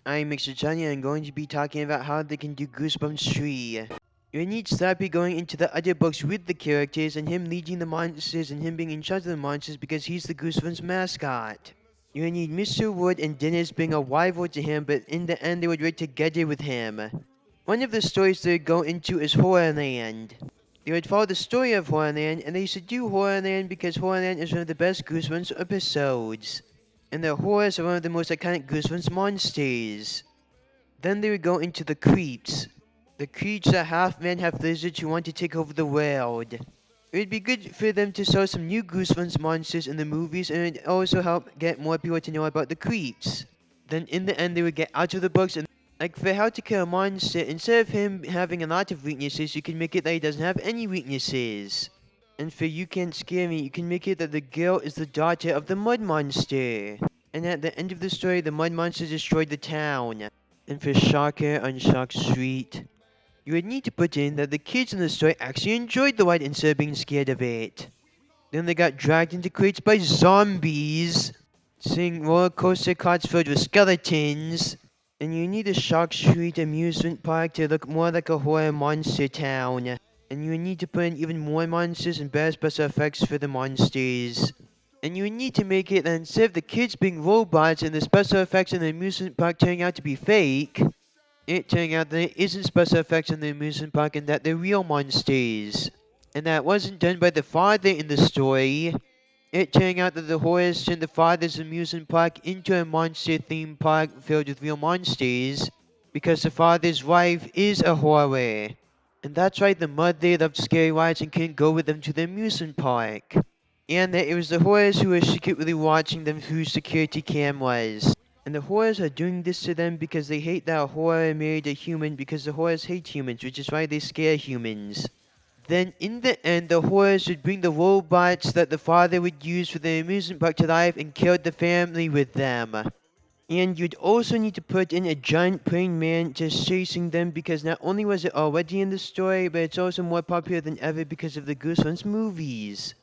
I'm Mr. Johnny and I'm going to be talking about how they can do Goosebumps 3. You need Slappy going into the other books with the characters and him leading the monsters and him being in charge of the monsters because he's the Goosebumps mascot. You need Mr. Wood and Dennis being a rival to him, but in the end they would work together with him. One of the stories they go into is Horrorland. They would follow the story of Horrorland, and they should do Horrorland because Horrorland is one of the best Goosebumps episodes. And the horrors are one of the most iconic Goosebumps monsters. Then they would go into the creeps. The creeps are half men, half lizards who want to take over the world. It would be good for them to show some new Goosebumps monsters in the movies, and it would also help get more people to know about the creeps. Then in the end they would get out of the books, and like for how to kill a monster, instead of him having a lot of weaknesses, you can make it that he doesn't have any weaknesses. And for You Can't Scare Me, you can make it that the girl is the daughter of the mud monster. And at the end of the story, the mud monster destroyed the town. And for Shocker on Shock Street, you would need to put in that the kids in the story actually enjoyed the ride instead of being scared of it. Then they got dragged into crates by zombies, seeing roller coaster carts filled with skeletons. And you need a Shock Street amusement park to look more like a horror monster town. And you need to put in even more monsters and better special effects for the monsters. And you need to make it that instead of the kids being robots and the special effects in the amusement park turning out to be fake, it turning out that it isn't special effects in the amusement park and that they're real monsters. And that wasn't done by the father in the story. It turning out that the horrors turned the father's amusement park into a monster theme park filled with real monsters because the father's wife is a horror. And that's why the mother loved scary rides and couldn't go with them to the amusement park. And that it was the horrors who were secretly watching them through security cameras. And the horrors are doing this to them because they hate that a horror married a human because the horrors hate humans, which is why they scare humans. Then in the end, the horrors would bring the robots that the father would use for the amusement park to life and killed the family with them. And you'd also need to put in a giant praying mantis chasing them because not only was it already in the story, but it's also more popular than ever because of the Goosebumps movies.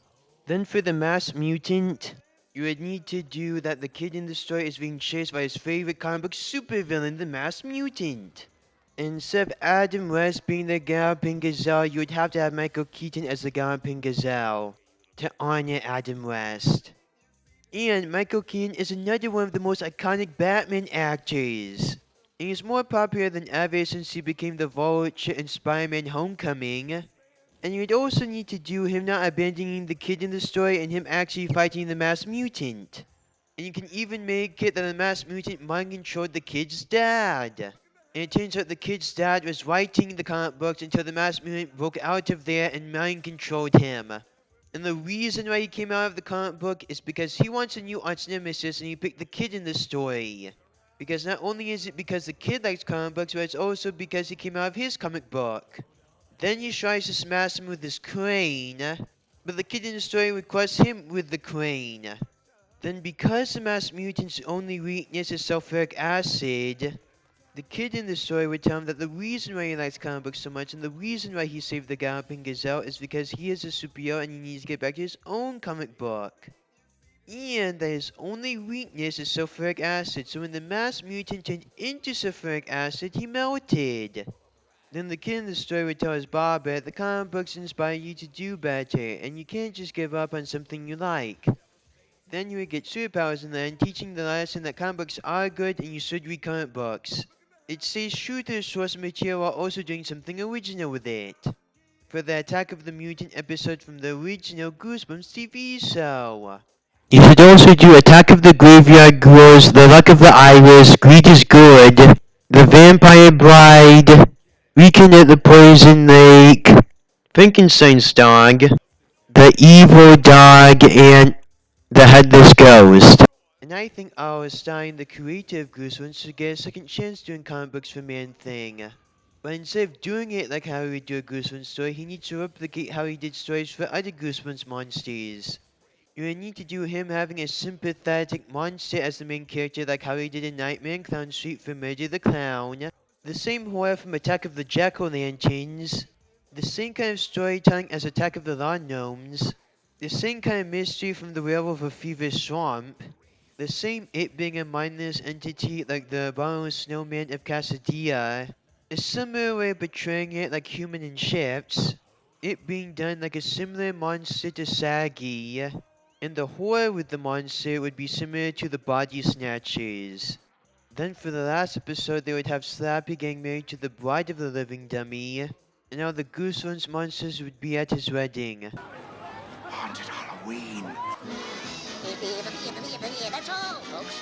Then for the masked mutant, you would need to do that the kid in the story is being chased by his favorite comic book supervillain, the masked mutant. Instead of Adam West being the Galloping Gazelle, you would have to have Michael Keaton as the Galloping Gazelle to honor Adam West. And Michael Keaton is another one of the most iconic Batman actors. And he's more popular than ever since he became the Vulture in Spider-Man Homecoming. And you'd also need to do him not abandoning the kid in the story and him actually fighting the masked mutant. And you can even make it that the masked mutant mind-controlled the kid's dad. And it turns out the kid's dad was writing the comic books until the masked mutant broke out of there and mind-controlled him. And the reason why he came out of the comic book is because he wants a new arch nemesis and he picked the kid in the story. Because not only is it because the kid likes comic books, but it's also because he came out of his comic book. Then he tries to smash him with his crane, but the kid in the story requests him with the crane. Then because the masked mutant's only weakness is sulfuric acid, the kid in the story would tell him that the reason why he likes comic books so much and the reason why he saved the Galloping Gazelle is because he is a superhero and he needs to get back to his own comic book. And that his only weakness is sulfuric acid, so when the masked mutant turned into sulfuric acid, he melted. Then the kid in the story would tell his barber that the comic books inspire you to do better, and you can't just give up on something you like. Then you would get superpowers in the end, teaching the lesson that comic books are good and you should read comic books. It stays true to the source material while also doing something original with it. For the Attack of the Mutant episode from the original Goosebumps TV show. You should also do Attack of the Graveyard Ghouls, The Luck of the Iris, Greed is Good, The Vampire Bride, Weekend at the Poison Lake, Frankenstein's Dog, The Evil Dog, and The Headless Ghost. And I think R.L. Stine, the creator of Goosebumps, should get a second chance doing comic books for Man-Thing. But instead of doing it like how he would do a Goosebumps story, he needs to replicate how he did stories for other Goosebumps monsters. You would need to do him having a sympathetic monster as the main character like how he did in Nightmare on Clown Street for Murder the Clown. The same horror from Attack of the Jack-O-Lanterns. The same kind of storytelling as Attack of the Lawn Gnomes. The same kind of mystery from the Werewolf of Fever Swamp. The same it being a mindless entity like the abominable snowman of Casadilla. A similar way of portraying it like human in shapes. It being done like a similar monster to Sagi. And the horror with the monster would be similar to the body snatchers. Then for the last episode, they would have Slappy getting married to the bride of the living dummy. And now the Goosebumps monsters would be at his wedding. Haunted Halloween. That's all, folks.